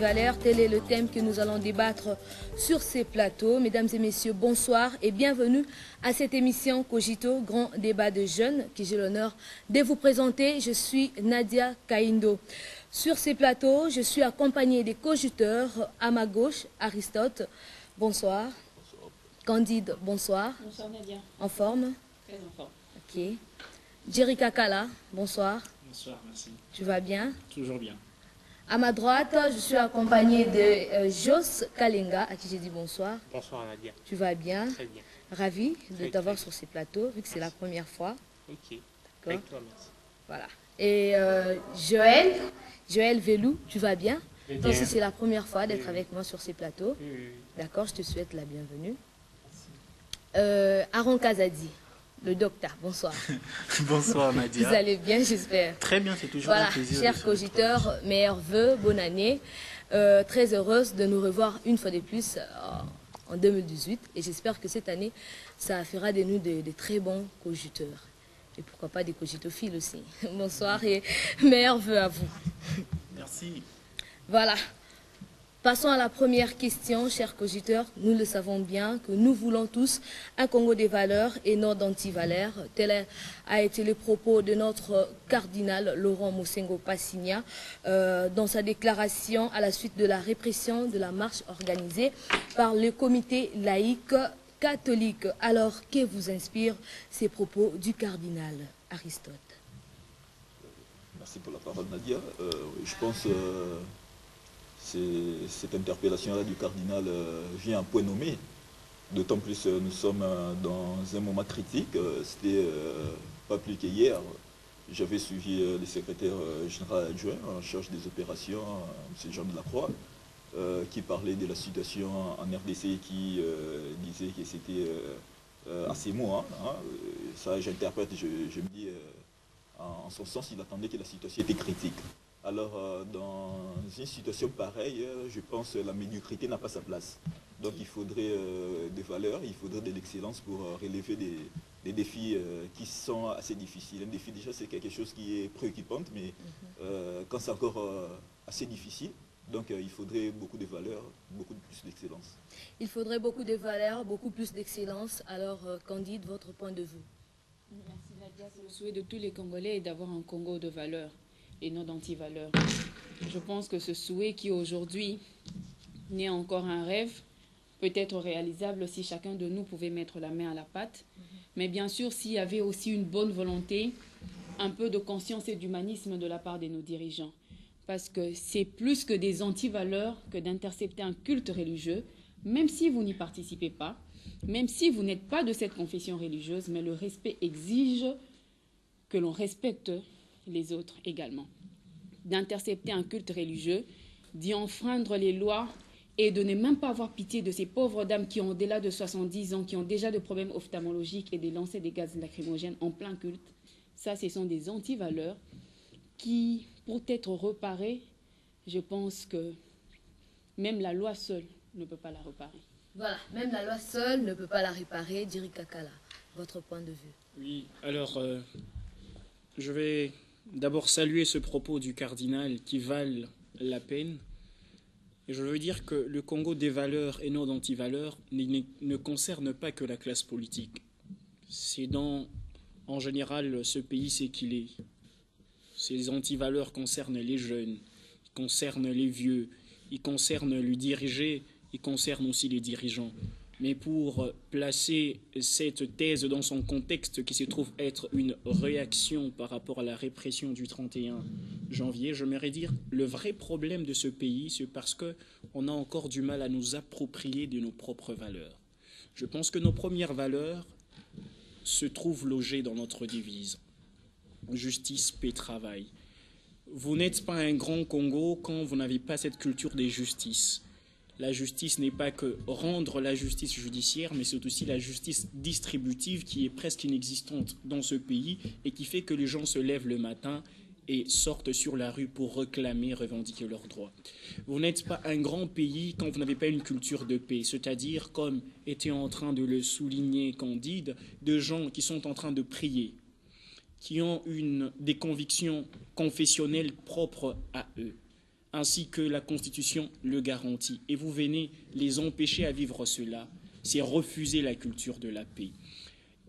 antivaleurs. Tel est le thème que nous allons débattre sur ces plateaux. Mesdames et messieurs, bonsoir et bienvenue à cette émission Cogito, grand débat de jeunes, que j'ai l'honneur de vous présenter. Je suis Nadia Kaindo. Sur ces plateaux, je suis accompagnée des cogiteurs. À ma gauche, Aristote, bonsoir. Bonsoir. Candide, bonsoir. Bonsoir Nadia. En forme? Très en forme. Ok. Jerry Kakala, bonsoir. Bonsoir, merci. Tu vas bien? Toujours bien. À ma droite, je suis accompagnée de Jos Kalenga, à qui j'ai dit bonsoir. Bonsoir Nadia. Tu vas bien? Très bien. Ravi de Très, t'avoir très sur ces plateaux, vu que c'est la première fois. Ok. D'accord. Avec toi, merci. Voilà. Et Joël Velou, tu vas bien? Toi aussi, c'est la première fois d'être avec moi sur ces plateaux. D'accord, je te souhaite la bienvenue. Aaron Kazadi, le docteur, bonsoir. Bonsoir Nadia. Vous allez bien, j'espère. Très bien, c'est toujours Voilà, un plaisir. chers cogiteurs, meilleurs vœux, bonne année. Très heureuse de nous revoir une fois de plus en 2018. Et j'espère que cette année, ça fera de nous des très bons cogiteurs. Et pourquoi pas des cogitophiles aussi. Bonsoir et meilleurs vœux à vous. Merci. Voilà. Passons à la première question, chers cogiteurs. Nous le savons bien que nous voulons tous un Congo des valeurs et non d'antivaleurs. Tel a été le propos de notre cardinal Laurent Mosengo Passigna dans sa déclaration à la suite de la répression de la marche organisée par le comité laïque catholique. Alors, que vous inspirent ces propos du cardinal Aristote? Merci pour la parole Nadia. Je pense cette interpellation-là du cardinal vient à point nommé. D'autant plus nous sommes dans un moment critique. C'était pas plus qu'hier. J'avais suivi le secrétaire général adjoint en charge des opérations, M. Jean Delacroix, qui parlait de la situation en RDC et qui disait que c'était assez mou. Ça, j'interprète, je me dis, en son sens, il attendait que la situation était critique. Alors, dans une situation pareille, je pense que la médiocrité n'a pas sa place. Donc, il faudrait des valeurs, il faudrait de l'excellence pour relever des défis qui sont assez difficiles. Un défi, déjà, c'est quelque chose qui est préoccupant, mais quand c'est encore assez difficile, donc il faudrait beaucoup de valeurs, beaucoup plus d'excellence. Il faudrait beaucoup de valeurs, beaucoup plus d'excellence. Alors, Candide, votre point de vue? Merci Nadia. Le souhait de tous les Congolais est d'avoir un Congo de valeurs et non d'antivaleurs. Je pense que ce souhait qui aujourd'hui n'est encore un rêve peut être réalisable si chacun de nous pouvait mettre la main à la pâte. Mais bien sûr, s'il y avait aussi une bonne volonté, un peu de conscience et d'humanisme de la part de nos dirigeants. Parce que c'est plus que des antivaleurs que d'intercepter un culte religieux, même si vous n'y participez pas, même si vous n'êtes pas de cette confession religieuse, mais le respect exige que l'on respecte les autres également. D'intercepter un culte religieux, d'y enfreindre les lois et de ne même pas avoir pitié de ces pauvres dames qui ont au-delà de 70 ans, qui ont déjà des problèmes ophtalmologiques et de lancer des gaz lacrymogènes en plein culte. Ça, ce sont des antivaleurs qui, pour être reparées, je pense que même la loi seule ne peut pas la réparer. Voilà, même la loi seule ne peut pas la réparer. Jerry Kakala, votre point de vue? Oui, alors je vais d'abord saluer ce propos du cardinal qui valent la peine. Et je veux dire que le Congo des valeurs et non d'antivaleurs ne concerne pas que la classe politique. C'est en général, ce pays, c'est qu'il est. Ces antivaleurs concernent les jeunes, ils concernent les vieux, ils concernent le dirigé, ils concernent aussi les dirigeants. Mais pour placer cette thèse dans son contexte qui se trouve être une réaction par rapport à la répression du 31 janvier, j'aimerais dire le vrai problème de ce pays, c'est parce qu'on a encore du mal à nous approprier de nos propres valeurs. Je pense que nos premières valeurs se trouvent logées dans notre devise. Justice, paix, travail. Vous n'êtes pas un grand Congo quand vous n'avez pas cette culture des justices. La justice n'est pas que rendre la justice judiciaire, mais c'est aussi la justice distributive qui est presque inexistante dans ce pays et qui fait que les gens se lèvent le matin et sortent sur la rue pour réclamer, revendiquer leurs droits. Vous n'êtes pas un grand pays quand vous n'avez pas une culture de paix, c'est-à-dire, comme était en train de le souligner Candide, de gens qui sont en train de prier, qui ont des convictions confessionnelles propres à eux. ainsi que la Constitution le garantit. Et vous venez les empêcher à vivre cela. C'est refuser la culture de la paix.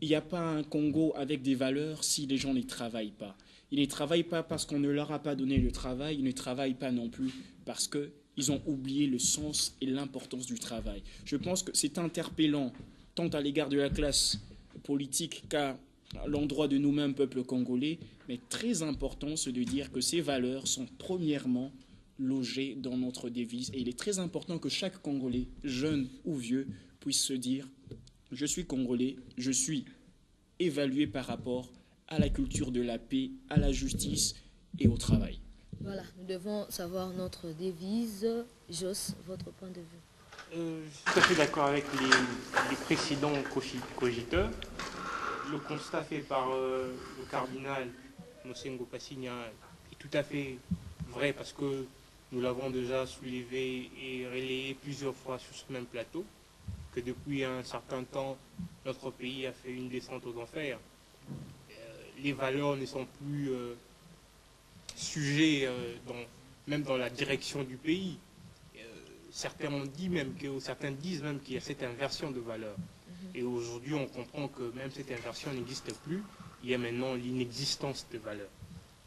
Il n'y a pas un Congo avec des valeurs si les gens n'y travaillent pas. Ils ne travaillent pas parce qu'on ne leur a pas donné le travail, ils ne travaillent pas non plus parce qu'ils ont oublié le sens et l'importance du travail. Je pense que c'est interpellant, tant à l'égard de la classe politique qu'à l'endroit de nous-mêmes, peuple congolais, mais très important, c'est de dire que ces valeurs sont premièrement logées dans notre devise. Et il est très important que chaque Congolais, jeune ou vieux, puisse se dire « Je suis Congolais, je suis évalué par rapport à la culture de la paix, à la justice et au travail. » Voilà, nous devons savoir notre devise. Jos, votre point de vue. Je suis tout à fait d'accord avec les précédents cogiteurs. Le constat fait par le cardinal Mosengo Passigna est tout à fait vrai parce que nous l'avons déjà soulevé et relayé plusieurs fois sur ce même plateau, que depuis un certain temps, notre pays a fait une descente aux enfers. Les valeurs ne sont plus sujets, même dans la direction du pays. Certains disent même qu'il y a cette inversion de valeurs. Et aujourd'hui, on comprend que même cette inversion n'existe plus. Il y a maintenant l'inexistence de valeurs.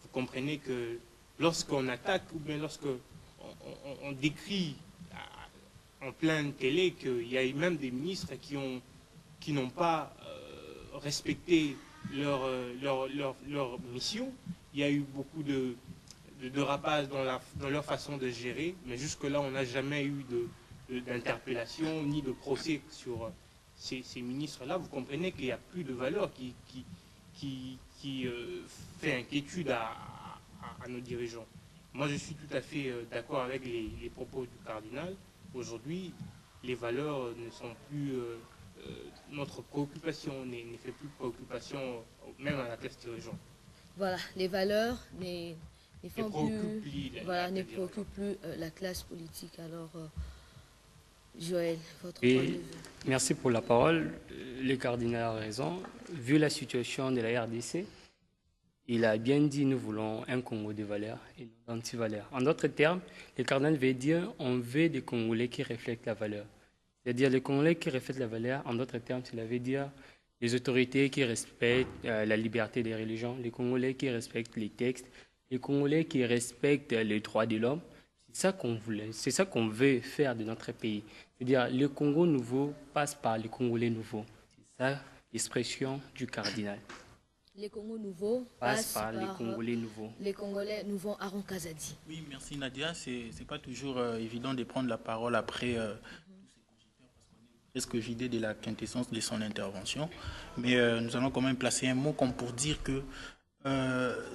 Vous comprenez que lorsqu'on attaque ou bien lorsqu'on décrit en pleine télé qu'il y a même des ministres qui n'ont pas respecté leur mission, il y a eu beaucoup de rapages dans leur façon de gérer, mais jusque-là, on n'a jamais eu d'interpellation ni de procès sur ces ministres-là. Vous comprenez qu'il n'y a plus de valeur qui fait inquiétude à nos dirigeants. Moi, je suis tout à fait d'accord avec les propos du cardinal. Aujourd'hui, les valeurs ne sont plus... notre préoccupation ne fait plus préoccupation même à la classe dirigeante. Voilà, les valeurs ne préoccupent plus la classe politique. Alors, Joël, votre point de vue. Merci pour la parole. Le cardinal a raison. Vu la situation de la RDC, il a bien dit nous voulons un Congo de valeurs et non d'anti-valeurs. En d'autres termes, le cardinal veut dire on veut des Congolais qui reflètent la valeur. C'est-à-dire les Congolais qui reflètent la valeur, en d'autres termes, cela veut dire les autorités qui respectent la liberté des religions, les Congolais qui respectent les textes, les Congolais qui respectent les droits de l'homme. C'est ça qu'on voulait, c'est ça qu'on veut faire de notre pays. C'est-à-dire le Congo nouveau passe par les Congolais nouveaux. C'est ça l'expression du cardinal. Les Congos nouveaux passent par les Congolais nouveaux. Les Congolais nouveaux, Aaron Kazadi. Oui, merci Nadia. C'est pas toujours évident de prendre la parole après presque vidé de la quintessence de son intervention. Mais nous allons quand même placer un mot comme pour dire que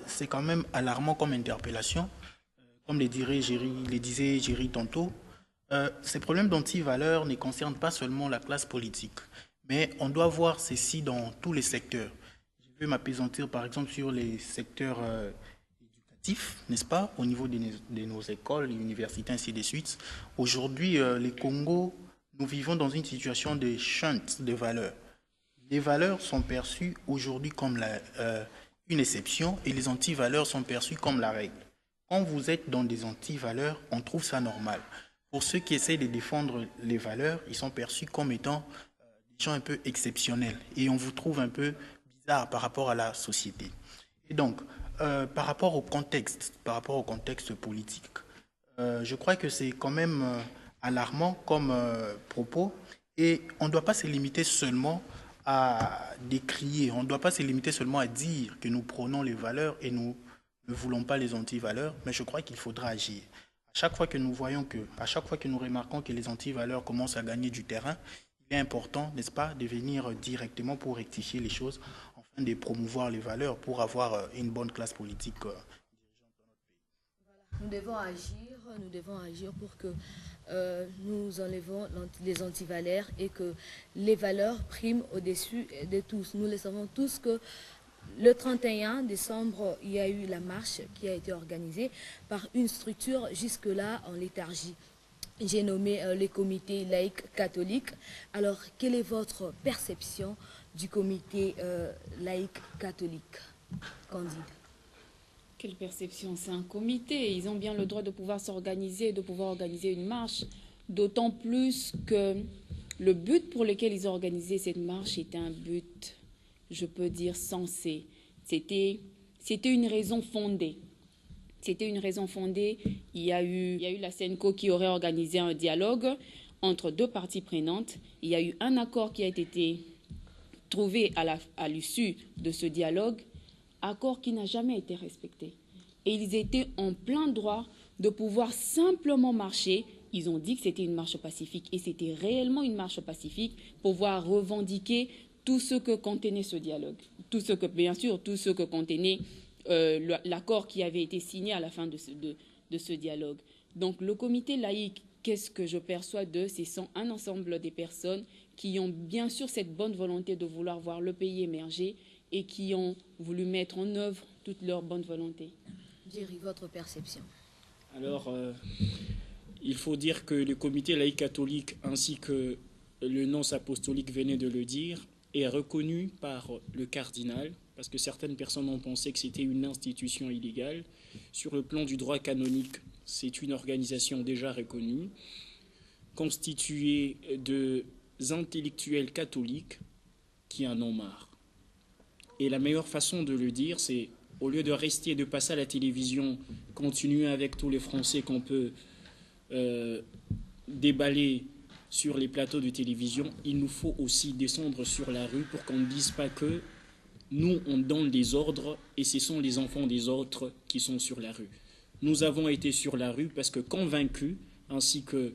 c'est quand même alarmant comme interpellation. Comme le disait Géry tantôt, ces problèmes d'anti-valeurs ne concernent pas seulement la classe politique, mais on doit voir ceci dans tous les secteurs. Je vais m'appesantir par exemple sur les secteurs éducatifs, n'est-ce pas, au niveau de nos écoles, universités, ainsi de suite. Aujourd'hui, les Congos, nous vivons dans une situation de chute de valeurs. Les valeurs sont perçues aujourd'hui comme une exception et les anti-valeurs sont perçues comme la règle. Quand vous êtes dans des anti-valeurs, on trouve ça normal. Pour ceux qui essaient de défendre les valeurs, ils sont perçus comme étant des gens un peu exceptionnels et on vous trouve un peu bizarre par rapport à la société. Et donc, par rapport au contexte politique, je crois que c'est quand même alarmant comme propos et on ne doit pas se limiter seulement à décrier, on ne doit pas se limiter seulement à dire que nous prônons les valeurs et nous ne voulons pas les anti-valeurs, mais je crois qu'il faudra agir. À chaque fois que nous remarquons que les anti-valeurs commencent à gagner du terrain, il est important, n'est-ce pas, de venir directement pour rectifier les choses, afin de promouvoir les valeurs pour avoir une bonne classe politique dirigeante dans notre pays. Voilà. Nous devons agir pour que nous enlevons les antivaleurs et que les valeurs priment au-dessus de tous. Nous le savons tous que le 31 décembre, il y a eu la marche qui a été organisée par une structure jusque-là en léthargie. J'ai nommé le comité laïque catholique. Alors, quelle est votre perception du comité laïque catholique, Candide? Quelle perception? C'est un comité. Ils ont bien le droit de pouvoir s'organiser, de pouvoir organiser une marche. D'autant plus que le but pour lequel ils ont organisé cette marche était un but, je peux dire, sensé. C'était une raison fondée. C'était une raison fondée. Il y a eu la SENCO qui aurait organisé un dialogue entre deux parties prenantes. Il y a eu un accord qui a été trouvé à l'issue de ce dialogue, accord qui n'a jamais été respecté. Et ils étaient en plein droit de pouvoir simplement marcher. Ils ont dit que c'était une marche pacifique et c'était réellement une marche pacifique pour pouvoir revendiquer tout ce que contenait ce dialogue. Bien sûr, tout ce que contenait l'accord qui avait été signé à la fin de ce dialogue. Donc le comité laïque, qu'est-ce que je perçois d'eux? Ce sont un ensemble des personnes qui ont bien sûr cette bonne volonté de vouloir voir le pays émerger et qui ont voulu mettre en œuvre toute leur bonne volonté. Jerry, votre perception? Alors, il faut dire que le comité laïque catholique ainsi que le nonce apostolique venait de le dire est reconnu par le cardinal, parce que certaines personnes ont pensé que c'était une institution illégale. Sur le plan du droit canonique, c'est une organisation déjà reconnue, constituée de intellectuels catholiques qui en ont marre. Et la meilleure façon de le dire, c'est au lieu de rester, de passer à la télévision, continuer avec tous les Français qu'on peut déballer sur les plateaux de télévision, il nous faut aussi descendre sur la rue pour qu'on ne dise pas que nous, on donne des ordres et ce sont les enfants des autres qui sont sur la rue. Nous avons été sur la rue parce que convaincus, ainsi que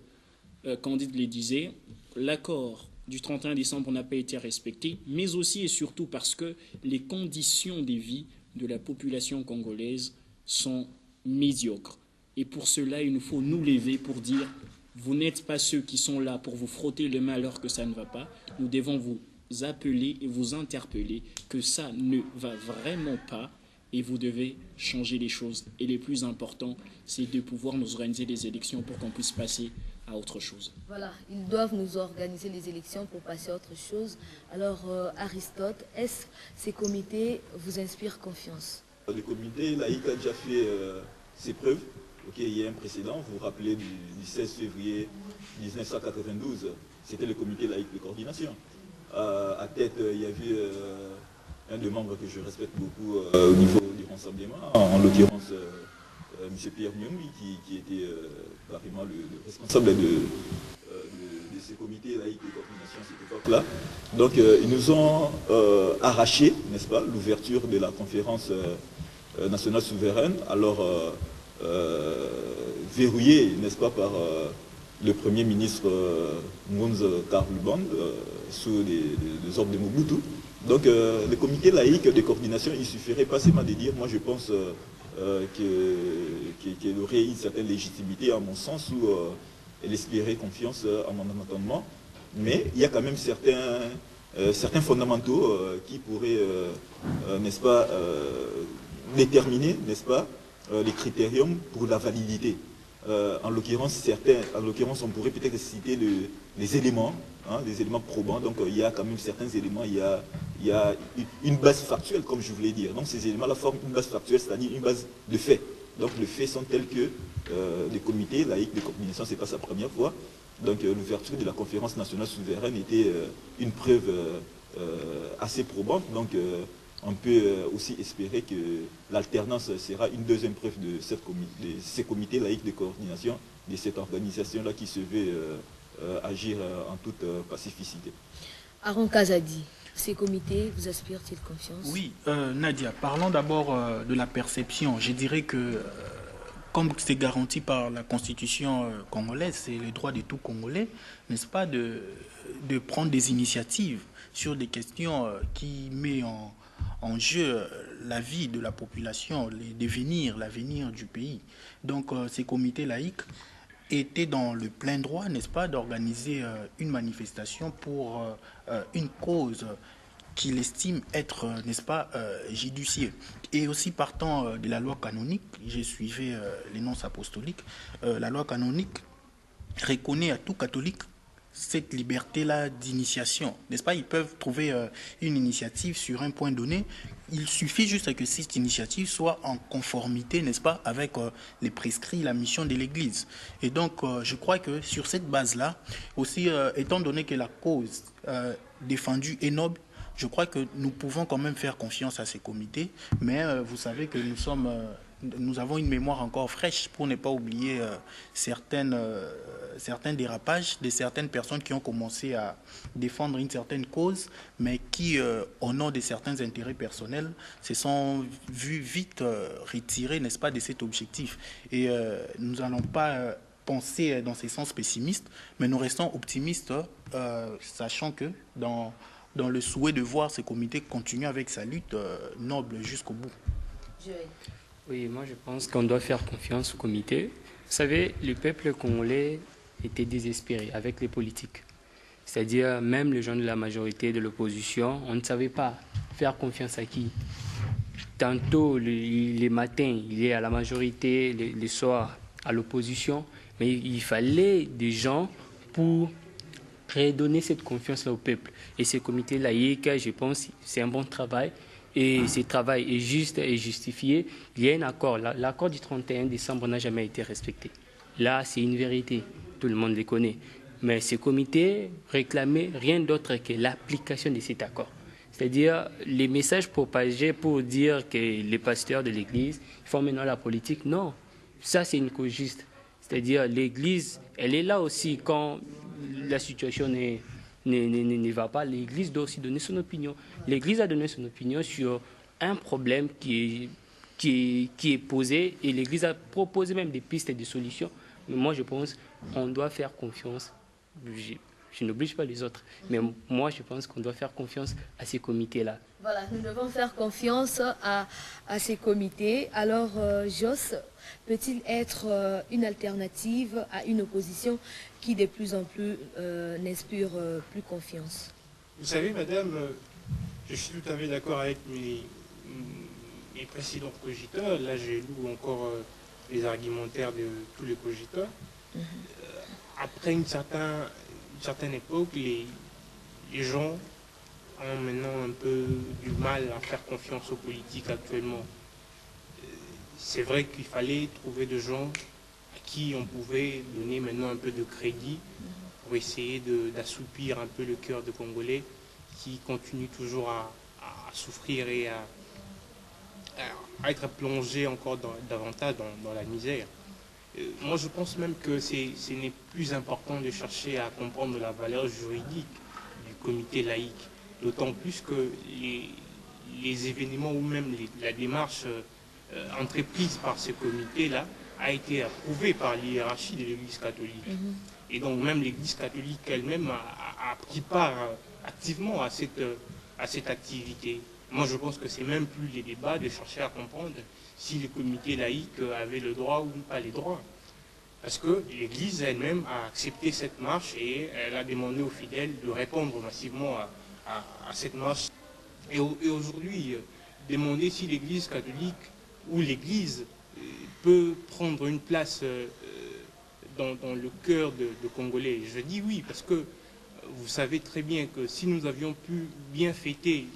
Candide le disait, l'accord du 31 décembre n'a pas été respecté, mais aussi et surtout parce que les conditions de vie de la population congolaise sont médiocres. Et pour cela, il nous faut nous lever pour dire vous n'êtes pas ceux qui sont là pour vous frotter les mains alors que ça ne va pas. Nous devons vous appeler et vous interpeller que ça ne va vraiment pas et vous devez changer les choses. Et le plus important, c'est de pouvoir nous organiser des élections pour qu'on puisse passer à autre chose. Voilà, ils doivent nous organiser les élections pour passer à autre chose. Alors, Aristote, est-ce que ces comités vous inspirent confiance? Le comité laïque a déjà fait ses preuves. Il y a un précédent, vous vous rappelez du 16 février 1992, c'était le comité laïque de coordination. À tête, il y avait un des membres que je respecte beaucoup au niveau du rassemblement, en l'occurrence M. Pierre Nyongui, qui était carrément le responsable de ces comités laïques de coordination à cette époque-là. Donc ils nous ont arraché, n'est-ce pas, l'ouverture de la conférence nationale souveraine, alors verrouillée, n'est-ce pas, par le Premier ministre Mounz Karluband sous les ordres de Mobutu. Donc le comité laïque de coordination, il suffirait pas seulement de dire, moi je pense qu'il aurait une certaine légitimité à mon sens, où elle espérait confiance à mon entendement, mais il y a quand même certains fondamentaux qui pourraient, n'est-ce pas, déterminer, n'est-ce pas, les critériums pour la validité. En l'occurrence, on pourrait peut-être citer les éléments, des éléments probants. Donc il y a quand même certains éléments, il y a une base factuelle, comme je voulais dire. Donc ces éléments-là forment une base factuelle, c'est-à-dire une base de faits. Donc les faits sont tels que les comités laïques de coordination, ce n'est pas sa première fois. Donc l'ouverture de la conférence nationale souveraine était une preuve assez probante. Donc on peut aussi espérer que l'alternance sera une deuxième preuve de ces comités laïques de coordination, de cette organisation-là qui se veut agir en toute pacificité. Aaron Kazadi, ces comités vous inspirent-ils confiance? Oui, Nadia, parlons d'abord de la perception. Je dirais que, comme c'est garanti par la Constitution congolaise, c'est le droit de tout Congolais, n'est-ce pas, de prendre des initiatives sur des questions qui mettent en jeu la vie de la population, l'avenir du pays. Donc ces comités laïques étaient dans le plein droit, n'est-ce pas, d'organiser une manifestation pour une cause qu'il estime être, n'est-ce pas, judicieux. Et aussi partant de la loi canonique, j'ai suivi les nonces apostoliques, la loi canonique reconnaît à tout catholique cette liberté-là d'initiation, n'est-ce pas? Ils peuvent trouver une initiative sur un point donné. Il suffit juste que cette initiative soit en conformité, n'est-ce pas, avec les prescrits, la mission de l'Église. Et donc, je crois que sur cette base-là, aussi, étant donné que la cause défendue est noble, je crois que nous pouvons quand même faire confiance à ces comités, mais vous savez que nous avons une mémoire encore fraîche pour ne pas oublier certains dérapages de certaines personnes qui ont commencé à défendre une certaine cause, mais qui, au nom de certains intérêts personnels, se sont vus vite retirés, n'est-ce pas, de cet objectif. Et nous n'allons pas penser dans ce sens pessimiste, mais nous restons optimistes, sachant que dans le souhait de voir ce comité continuer avec sa lutte noble jusqu'au bout. Oui, moi je pense qu'on doit faire confiance au comité. Vous savez, le peuple congolais était désespéré avec les politiques. C'est-à-dire, même les gens de la majorité de l'opposition, on ne savait pas faire confiance à qui. Tantôt, les matins, il est à la majorité, les soirs à l'opposition, mais il fallait des gens pour redonner cette confiance-là au peuple. Et ce comité laïque, je pense, c'est un bon travail. Et ce travail est juste et justifié. Il y a un accord. L'accord du 31 décembre n'a jamais été respecté. Là, c'est une vérité. Tout le monde les connaît. Mais ce comité réclamait rien d'autre que l'application de cet accord. C'est-à-dire les messages propagés pour dire que les pasteurs de l'Église font maintenant la politique. Non, ça c'est une cause juste. C'est-à-dire l'Église, elle est là aussi quand la situation ne va pas. L'Église doit aussi donner son opinion. L'Église a donné son opinion sur un problème qui est posé et l'Église a proposé même des pistes et des solutions. Mais moi, je pense qu'on doit faire confiance. Je n'oblige pas les autres, mais moi, je pense qu'on doit faire confiance à ces comités-là. Voilà, nous devons faire confiance à ces comités. Alors, Jos, peut-il être une alternative à une opposition qui de plus en plus n'inspire plus confiance? Vous savez, madame, je suis tout à fait d'accord avec mes précédents cogiteurs. Là, j'ai lu encore les argumentaires de tous les cogiteurs. Après une certaine époque, les gens ont maintenant un peu du mal à faire confiance aux politiques actuellement. C'est vrai qu'il fallait trouver des gens à qui on pouvait donner maintenant un peu de crédit pour essayer d'assoupir un peu le cœur des Congolais qui continuent toujours à souffrir et à être plongés encore davantage dans la misère. Moi, je pense même que ce n'est plus important de chercher à comprendre la valeur juridique du comité laïque, d'autant plus que les événements ou même la démarche entreprise par ce comité-là a été approuvée par l'hiérarchie de l'Église catholique. Et donc même l'Église catholique elle-même a pris part activement à cette activité. Moi, je pense que c'est même plus les débats de chercher à comprendre si le comité laïque avait le droit ou pas les droits. Parce que l'Église elle-même a accepté cette marche et elle a demandé aux fidèles de répondre massivement à cette marche. Et aujourd'hui, demander si l'Église catholique ou l'Église peut prendre une place dans le cœur de Congolais. Je dis oui, parce que vous savez très bien que si nous avions pu bien fêter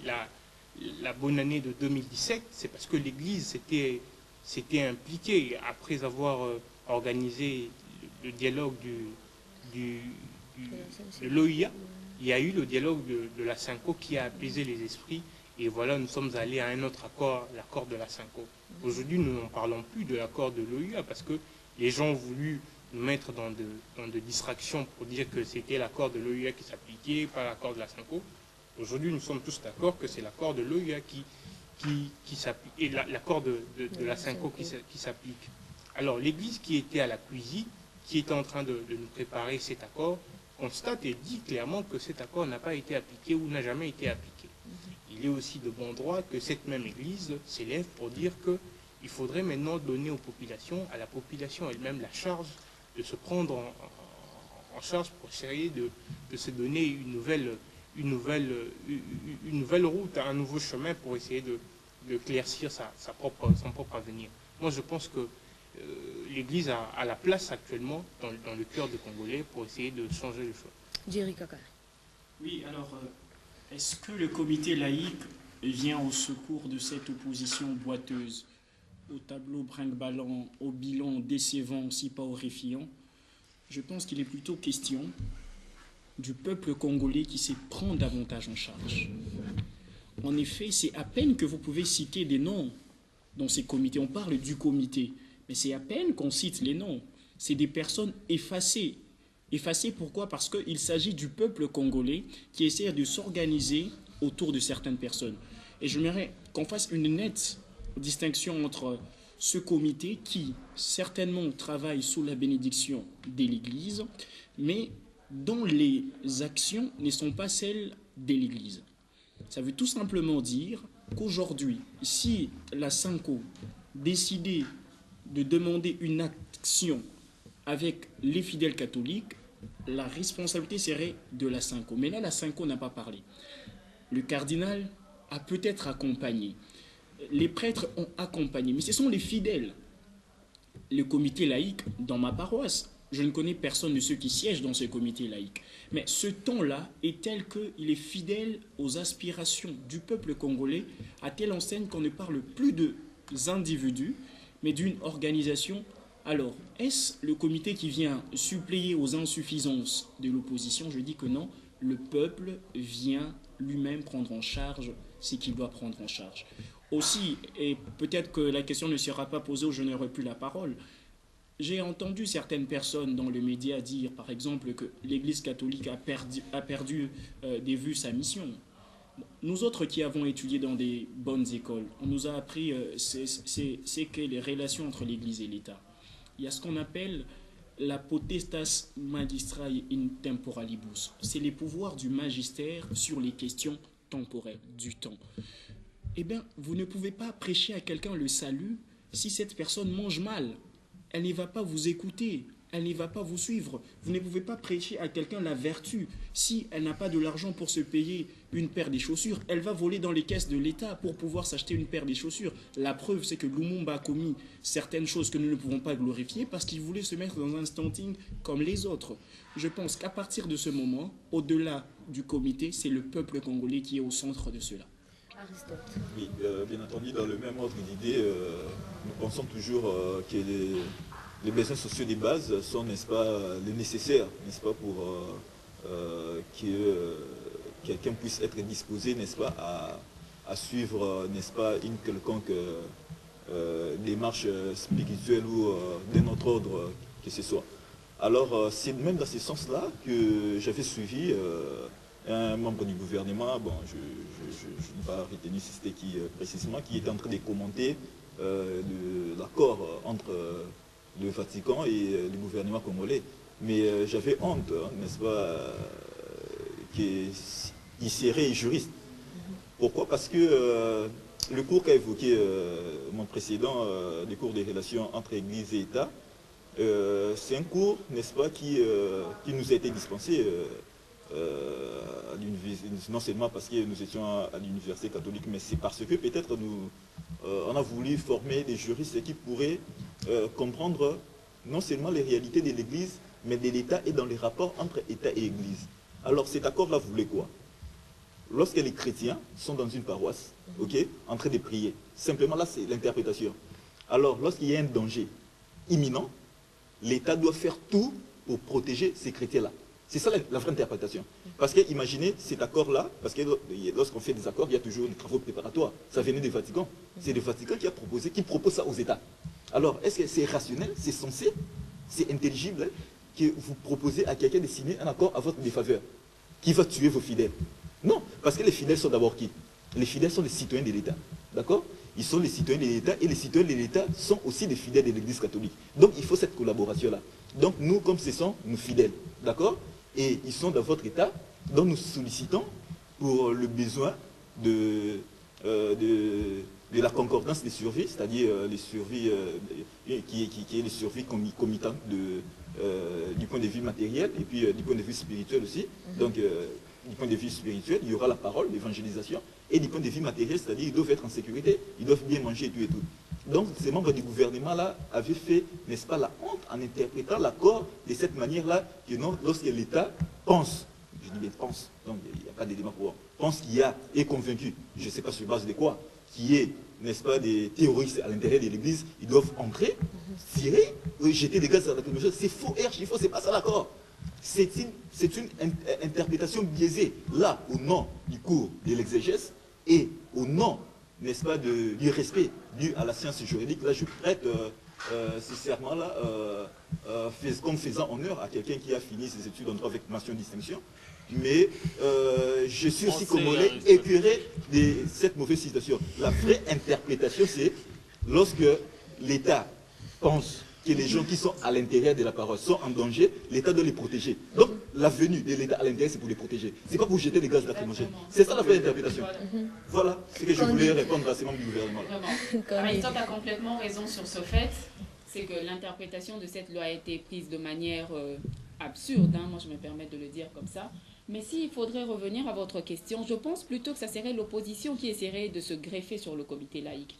la bonne année de 2017, c'est parce que l'Église s'était impliquée après avoir organisé le dialogue de l'OIA. Il y a eu le dialogue de la Cinco qui a apaisé les esprits et voilà, nous sommes allés à un autre accord, l'accord de la Cinco. Aujourd'hui, nous n'en parlons plus de l'accord de l'OIA parce que les gens ont voulu nous mettre dans de distractions pour dire que c'était l'accord de l'OIA qui s'appliquait, pas l'accord de la Cinco. Aujourd'hui, nous sommes tous d'accord que c'est l'accord de l'OIA qui s'applique et l'accord de la Cinco qui s'applique. Alors, l'Église qui était à la cuisine, qui était en train de nous préparer cet accord, constate et dit clairement que cet accord n'a pas été appliqué ou n'a jamais été appliqué. Il est aussi de bon droit que cette même Église s'élève pour dire qu'il faudrait maintenant donner aux populations, à la population elle-même, la charge de se prendre en charge pour essayer de se donner une nouvelle route, un nouveau chemin pour essayer de claircir son propre avenir. Moi, je pense que l'Église a la place actuellement dans le cœur des Congolais pour essayer de changer les choses. Jerry Kaka. Oui, alors, est-ce que le comité laïque vient au secours de cette opposition boiteuse, au tableau brinque-ballant, au bilan décevant, si pas horrifiant? Je pense qu'il est plutôt question du peuple congolais qui se prend davantage en charge. En effet, c'est à peine que vous pouvez citer des noms dans ces comités. On parle du comité, mais c'est à peine qu'on cite les noms. C'est des personnes effacées. Effacées pourquoi? Parce qu'il s'agit du peuple congolais qui essaie de s'organiser autour de certaines personnes. Et j'aimerais qu'on fasse une nette distinction entre ce comité qui certainement travaille sous la bénédiction de l'Église, mais dont les actions ne sont pas celles de l'Église. Ça veut tout simplement dire qu'aujourd'hui, si la SYNCO décidait de demander une action avec les fidèles catholiques, la responsabilité serait de la SYNCO. Mais là, la SYNCO n'a pas parlé. Le cardinal a peut-être accompagné. Les prêtres ont accompagné, mais ce sont les fidèles. Le comité laïque, dans ma paroisse, je ne connais personne de ceux qui siègent dans ce comité laïque. Mais ce temps-là est tel qu'il est fidèle aux aspirations du peuple congolais, à telle enseigne qu'on ne parle plus d'individus, mais d'une organisation. Alors, est-ce le comité qui vient suppléer aux insuffisances de l'opposition? Je dis que non, le peuple vient lui-même prendre en charge ce qu'il doit prendre en charge. Aussi, et peut-être que la question ne sera pas posée ou je n'aurai plus la parole, j'ai entendu certaines personnes dans le média dire, par exemple, que l'Église catholique a perdu de vue sa mission. Nous autres qui avons étudié dans des bonnes écoles, on nous a appris c'est que les relations entre l'Église et l'État. Il y a ce qu'on appelle la potestas magistrae in temporalibus. C'est les pouvoirs du magistère sur les questions temporelles, du temps. Eh bien, vous ne pouvez pas prêcher à quelqu'un le salut si cette personne mange mal. Elle ne va pas vous écouter, elle ne va pas vous suivre. Vous ne pouvez pas prêcher à quelqu'un la vertu si elle n'a pas de l'argent pour se payer une paire de chaussures. Elle va voler dans les caisses de l'État pour pouvoir s'acheter une paire de chaussures. La preuve, c'est que Lumumba a commis certaines choses que nous ne pouvons pas glorifier parce qu'il voulait se mettre dans un standing comme les autres. Je pense qu'à partir de ce moment, au-delà du comité, c'est le peuple congolais qui est au centre de cela. Aristote. Oui, bien entendu, dans le même ordre d'idée, nous pensons toujours que les besoins sociaux des bases sont, n'est-ce pas, les nécessaires, n'est-ce pas, pour que quelqu'un puisse être disposé, n'est-ce pas, à suivre, n'est-ce pas, une quelconque démarche spirituelle ou d'un autre ordre que ce soit. Alors, c'est même dans ce sens-là que j'avais suivi un membre du gouvernement, bon, je n'ai pas retenu c'était qui précisément, qui était en train de commenter l'accord entre le Vatican et le gouvernement congolais. Mais j'avais honte, n'est-ce pas, qu'il serait juriste. Pourquoi? Parce que le cours qu'a évoqué mon précédent, le cours des relations entre Église et État, c'est un cours, n'est-ce pas, qui nous a été dispensé non seulement parce que nous étions à l'université catholique, mais c'est parce que peut-être on a voulu former des juristes qui pourraient comprendre non seulement les réalités de l'Église, mais de l'État et dans les rapports entre État et Église. Alors cet accord-là voulait quoi? Lorsque les chrétiens sont dans une paroisse, en train de prier, simplement là c'est l'interprétation. Alors lorsqu'il y a un danger imminent, l'État doit faire tout pour protéger ces chrétiens-là. C'est ça la vraie interprétation. Parce que imaginez cet accord-là, parce que lorsqu'on fait des accords, il y a toujours des travaux préparatoires. Ça venait du Vatican. C'est le Vatican qui propose ça aux États. Alors, est-ce que c'est rationnel, c'est sensé, c'est intelligible hein, que vous proposez à quelqu'un de signer un accord à votre défaveur qui va tuer vos fidèles? Non, parce que les fidèles sont d'abord qui? Les fidèles sont les citoyens de l'État. D'accord? Ils sont les citoyens de l'État et les citoyens de l'État sont aussi des fidèles de l'Église catholique. Donc, il faut cette collaboration-là. Donc, nous, comme ce sont nos fidèles, d'accord? Et ils sont dans votre État, donc nous sollicitons pour le besoin de la concordance des survies, c'est-à-dire les survies qui est les survies comitantes du point de vue matériel et puis du point de vue spirituel aussi. Donc, du point de vue spirituel, il y aura la parole, l'évangélisation, et du point de vue matériel, c'est-à-dire ils doivent être en sécurité, ils doivent bien manger et tout et tout. Donc, ces membres du gouvernement-là avaient fait, n'est-ce pas, la honte en interprétant l'accord de cette manière-là, que non, lorsque l'État pense Je dis bien pense. Donc il n'y a pas d'élément pour voir. Pense qu'il y a, est convaincu, je ne sais pas sur base de quoi, qui est, n'est-ce pas, des terroristes à l'intérieur de l'église, ils doivent entrer, tirer, jeter des gaz à la communauté. C'est faux, faux, c'est pas ça l'accord. C'est une interprétation biaisée. Là, au nom du cours de l'exégèse et au nom, n'est-ce pas, du respect dû à la science juridique, là je prête ce serment-là comme faisant honneur à quelqu'un qui a fini ses études en droit avec mention de distinction. Mais je suis aussi congolais écœuré de cette mauvaise situation. La vraie interprétation, c'est lorsque l'État pense que les gens qui sont à l'intérieur de la parole sont en danger, l'État doit les protéger. Donc, la venue de l'État à l'intérieur, c'est pour les protéger. C'est pas pour jeter des gaz lacrymogènes. C'est ça la vraie interprétation. Voilà ce que je voulais répondre à ces membres du gouvernement. Aristote a complètement raison sur ce fait. C'est que l'interprétation de cette loi a été prise de manière absurde. Hein, moi, je me permets de le dire comme ça. Mais s'il faudrait revenir à votre question, je pense plutôt que ça serait l'opposition qui essaierait de se greffer sur le comité laïque.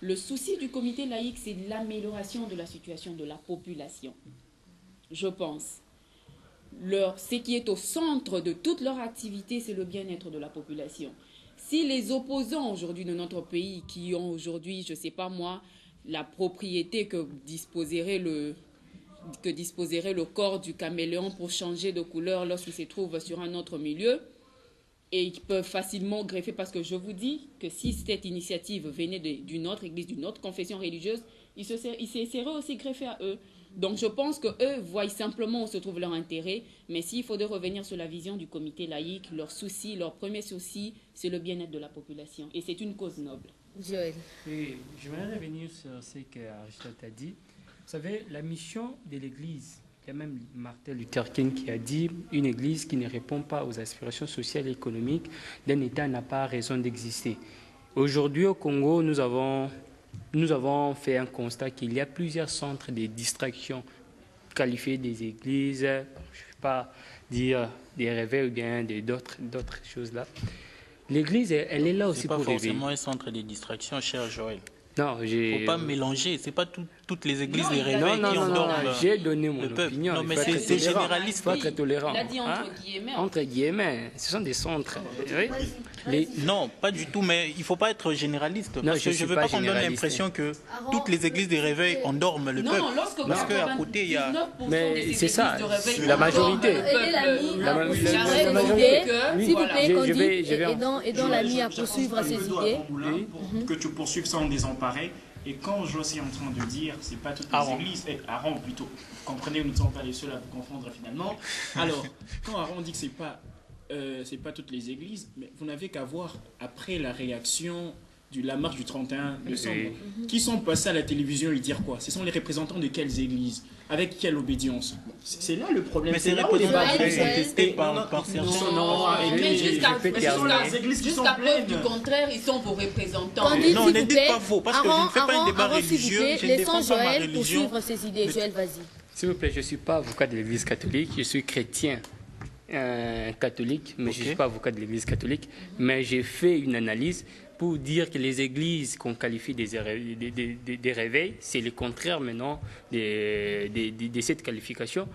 Le souci du comité laïque, c'est l'amélioration de la situation de la population. Je pense. Ce qui est au centre de toute leur activité, c'est le bien-être de la population. Si les opposants aujourd'hui de notre pays, qui ont aujourd'hui, je ne sais pas moi, la propriété que disposerait le corps du caméléon pour changer de couleur lorsqu'il se trouve sur un autre milieu, et ils peuvent facilement greffer, parce que je vous dis que si cette initiative venait d'une autre église, d'une autre confession religieuse, ils s'essaieraient aussi greffer à eux. Donc je pense qu'eux voient simplement où se trouve leur intérêt, mais s'il faudrait revenir sur la vision du comité laïque, leur premier souci, c'est le bien-être de la population. Et c'est une cause noble. Joël. Oui, je voudrais revenir sur ce qu'Aristote a dit. Vous savez, la mission de l'Église, il y a même Martin Luther King qui a dit « Une Église qui ne répond pas aux aspirations sociales et économiques d'un État n'a pas raison d'exister ». Aujourd'hui, au Congo, nous avons fait un constat qu'il y a plusieurs centres de distraction qualifiés des églises, je ne vais pas dire des réveils ou bien d'autres choses là. L'Église, elle est là aussi pour réveiller. C'est pas forcément un centre de distraction, cher Joël. Non, il ne faut pas mélanger. Ce n'est pas toutes les églises les réveils qui endorment j'ai donné mon opinion. Non, mais c'est généraliste. Il faut être tolérant. Il a dit entre guillemets. Entre guillemets. Ce sont des centres. Oui. Non, pas du tout, mais il ne faut pas être généraliste. Non, parce que je ne veux pas qu'on donne l'impression que toutes les églises des réveils endorment le peuple. Parce qu'à côté, il y a... Mais c'est ça, la majorité. La majorité. S'il vous plaît, Candy, aidons l'ami à poursuivre ses idées. Que tu poursuives sans désemparer. Et quand José est en train de dire, c'est pas toutes les églises, Aaron plutôt, vous comprenez, nous ne sommes pas les seuls à vous confondre finalement. Alors, quand Aaron dit que c'est pas toutes les églises, mais vous n'avez qu'à voir après la réaction de la marche du 31 décembre. Qui sont passés à la télévision et dire quoi? Ce sont les représentants de quelles églises? Avec quelle obédience? C'est là le problème. Mais c'est là où les barres contestées par certains. Mais jusqu'à preuve du contraire, ils sont vos représentants. Non, ne dites pas faux, parce que je ne fais pas un débat religieux, je ne défends pas ma religion. Poursuivre ses idées. Joël, vas-y. S'il vous plaît, je ne suis pas avocat de l'Église catholique, je suis chrétien catholique, mais je ne suis pas avocat de l'Église catholique, mais j'ai fait une analyse pour dire que les églises qu'on qualifie des réveils, c'est le contraire maintenant de cette qualification.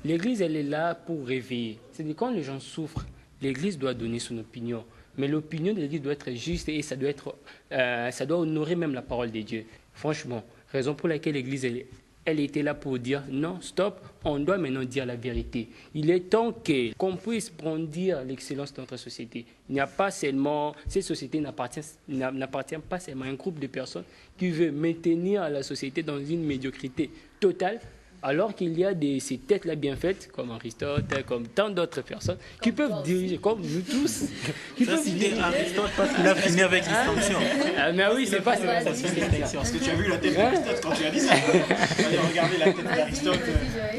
L'église, elle est là pour réveiller. C'est-à-dire quand les gens souffrent, l'église doit donner son opinion. Mais l'opinion de l'église doit être juste et ça doit honorer même la parole de Dieu. Franchement, raison pour laquelle l'église, elle était là pour dire non, stop, on doit maintenant dire la vérité. Il est temps qu'on puisse brandir l'excellence de notre société. Il n'y a pas seulement, cette société n'appartient pas seulement à un groupe de personnes qui veut maintenir la société dans une médiocrité totale, alors qu'il y a ces têtes-là bien faites, comme Aristote, comme tant d'autres personnes, qui peuvent diriger, comme nous tous. Qui peuvent diriger Aristote parce qu'il a fini avec distinction. Ah, mais oui, c'est pas ça. Est-ce que tu as vu la tête d'Aristote quand tu as dit ça? Regardez la tête d'Aristote.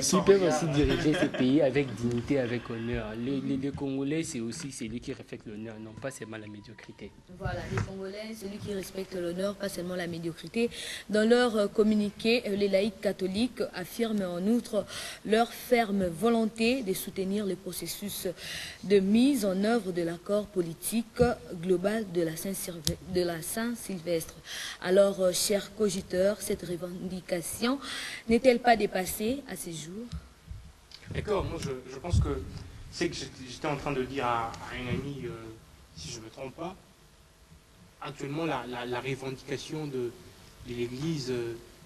Qui peuvent aussi diriger ces pays avec dignité, avec honneur. Les Congolais, c'est aussi celui qui respecte l'honneur, non pas seulement la médiocrité. Voilà, les Congolais, celui qui respecte l'honneur, pas seulement la médiocrité. Dans leur communiqué, les laïcs catholiques affirment en outre leur ferme volonté de soutenir le processus de mise en œuvre de l'accord politique global de la Saint-Sylvestre. Alors, chers cogiteurs, cette revendication n'est-elle pas dépassée à ces jours? D'accord, moi je pense que c'est que j'étais en train de dire à un ami, si je ne me trompe pas, actuellement la revendication de l'Église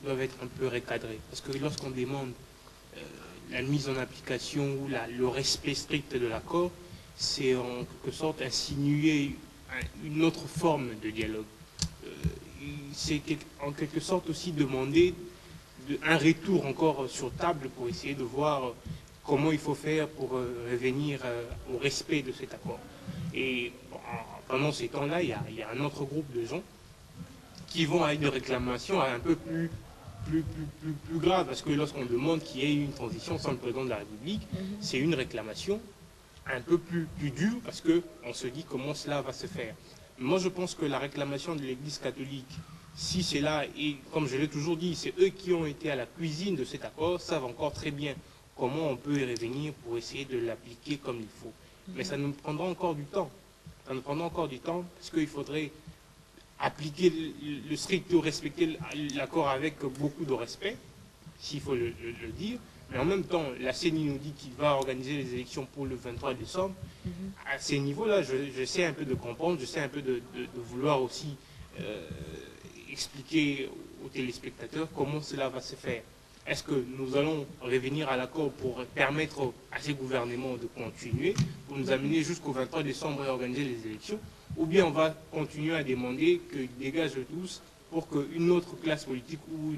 doit être un peu recadrée. Parce que lorsqu'on demande la mise en application ou le respect strict de l'accord, c'est en quelque sorte insinuer une autre forme de dialogue. C'est en quelque sorte aussi demander un retour encore sur table pour essayer de voir comment il faut faire pour revenir au respect de cet accord. Et pendant ces temps-là, il y a un autre groupe de gens qui vont à une réclamation un peu plus grave, parce que lorsqu'on demande qu'il y ait une transition sans le président de la République, c'est une réclamation un peu plus dure, parce qu'on se dit comment cela va se faire. Moi, je pense que la réclamation de l'Église catholique, si c'est là, et comme je l'ai toujours dit, c'est eux qui ont été à la cuisine de cet accord, savent encore très bien comment on peut y revenir pour essayer de l'appliquer comme il faut. Mais ça nous prendra encore du temps. Ça nous prendra encore du temps, parce qu'il faudrait appliquer le strict, respecter l'accord avec beaucoup de respect, s'il faut le dire. Mais en même temps, la CENI nous dit qu'il va organiser les élections pour le 23 décembre. À ces niveaux-là, j'essaie un peu de comprendre, j'essaie un peu de vouloir aussi expliquer aux téléspectateurs comment cela va se faire. Est-ce que nous allons revenir à l'accord pour permettre à ces gouvernements de continuer, pour nous amener jusqu'au 23 décembre et organiser les élections, ou bien on va continuer à demander qu'ils dégagent tous pour qu'une autre classe politique ou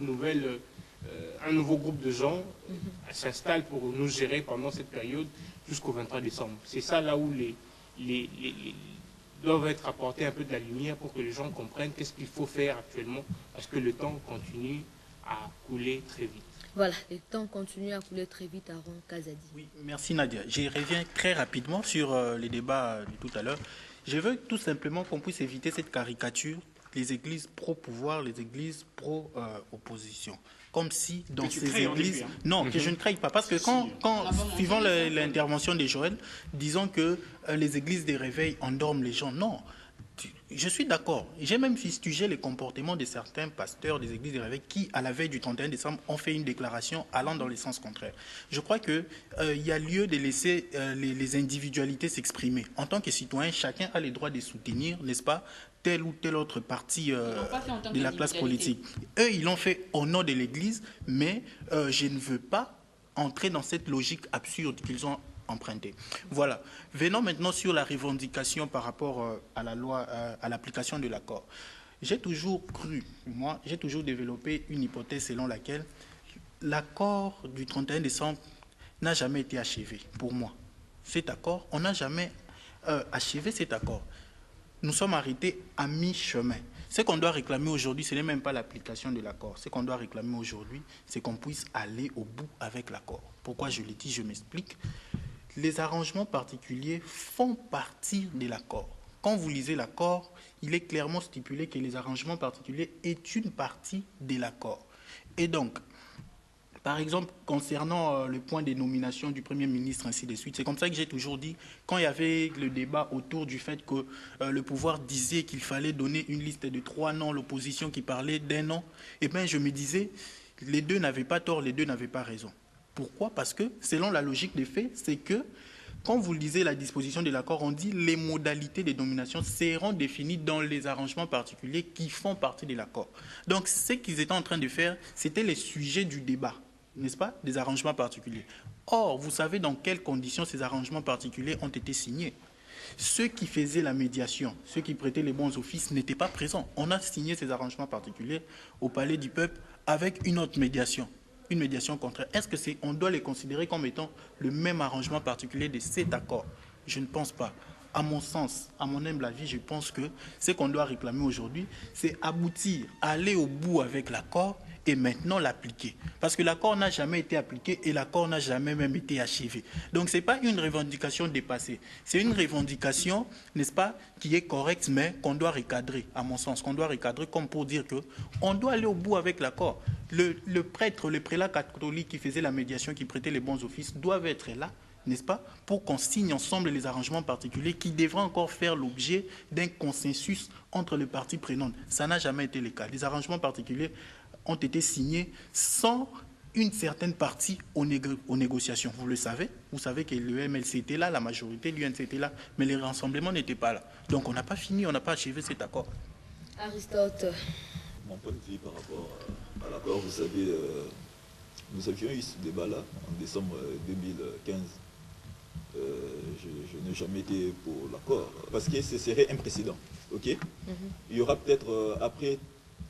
un nouveau groupe de gens s'installe pour nous gérer pendant cette période jusqu'au 23 décembre. C'est ça là où doivent être apportés un peu de la lumière pour que les gens comprennent qu'est-ce qu'il faut faire actuellement, parce que le temps continue à couler très vite. Voilà, le temps continue à couler très vite, Aaron Kazadi. Oui, merci Nadia. Je reviens très rapidement sur les débats de tout à l'heure. Je veux tout simplement qu'on puisse éviter cette caricature, les églises pro-pouvoir, les églises pro-opposition. Comme si dans ces églises... Non, que je ne craille pas. Parce que suivant l'intervention de Joël, disons que les églises des réveils endorment les gens. Non. Je suis d'accord. J'ai même fustigé les comportements de certains pasteurs des églises des réveils qui, à la veille du 31 décembre, ont fait une déclaration allant dans le sens contraire. Je crois qu'il y a lieu de laisser les individualités s'exprimer. En tant que citoyen, chacun a le droit de soutenir, n'est-ce pas, telle ou telle autre partie de la classe politique. Eux, ils l'ont fait au nom de l'Église, mais je ne veux pas entrer dans cette logique absurde qu'ils ont emprunté. Voilà. Venons maintenant sur la revendication par rapport à la loi, à l'application de l'accord. J'ai toujours cru, moi, j'ai toujours développé une hypothèse selon laquelle l'accord du 31 décembre n'a jamais été achevé, pour moi. Cet accord, on n'a jamais achevé cet accord. Nous sommes arrêtés à mi-chemin. Ce qu'on doit réclamer aujourd'hui, ce n'est même pas l'application de l'accord. Ce qu'on doit réclamer aujourd'hui, c'est qu'on puisse aller au bout avec l'accord. Pourquoi je le dis, je m'explique. Les arrangements particuliers font partie de l'accord. Quand vous lisez l'accord, il est clairement stipulé que les arrangements particuliers est une partie de l'accord. Et donc, par exemple, concernant le point des nominations du Premier ministre, ainsi de suite, c'est comme ça que j'ai toujours dit, quand il y avait le débat autour du fait que le pouvoir disait qu'il fallait donner une liste de 3 noms, l'opposition qui parlait d'un nom, eh bien, je me disais, les deux n'avaient pas tort, les deux n'avaient pas raison. Pourquoi? Parce que, selon la logique des faits, c'est que, quand vous lisez la disposition de l'accord, on dit les modalités de nomination seront définies dans les arrangements particuliers qui font partie de l'accord. Donc, ce qu'ils étaient en train de faire, c'était les sujets du débat, n'est-ce pas, des arrangements particuliers. Or, vous savez dans quelles conditions ces arrangements particuliers ont été signés. Ceux qui faisaient la médiation, ceux qui prêtaient les bons offices n'étaient pas présents. On a signé ces arrangements particuliers au Palais du Peuple avec une autre médiation. Une médiation contraire. Est-ce qu'on doit les considérer comme étant le même arrangement particulier de cet accord? Je ne pense pas. À mon sens, à mon humble avis, je pense que ce qu'on doit réclamer aujourd'hui, c'est aboutir, aller au bout avec l'accord et maintenant l'appliquer. Parce que l'accord n'a jamais été appliqué et l'accord n'a jamais même été achevé. Donc ce n'est pas une revendication dépassée. C'est une revendication, n'est-ce pas, qui est correcte, mais qu'on doit recadrer, à mon sens. Qu'on doit recadrer comme pour dire qu'on doit aller au bout avec l'accord. Le prêtre, le prélat catholique qui faisait la médiation, qui prêtait les bons offices, doivent être là, n'est-ce pas, pour qu'on signe ensemble les arrangements particuliers qui devraient encore faire l'objet d'un consensus entre les parties prenantes. Ça n'a jamais été le cas. Les arrangements particuliers ont été signés sans une certaine partie aux négociations. Vous le savez, vous savez que le MLC était là, la majorité, l'UNC était là, mais les rassemblements n'étaient pas là. Donc on n'a pas fini, on n'a pas achevé cet accord. Aristote. Mon point de vue par rapport à l'accord, vous savez, nous avions eu ce débat-là en décembre 2015. Je n'ai jamais été pour l'accord, parce que ce serait un précédent. Okay. Il y aura peut-être, après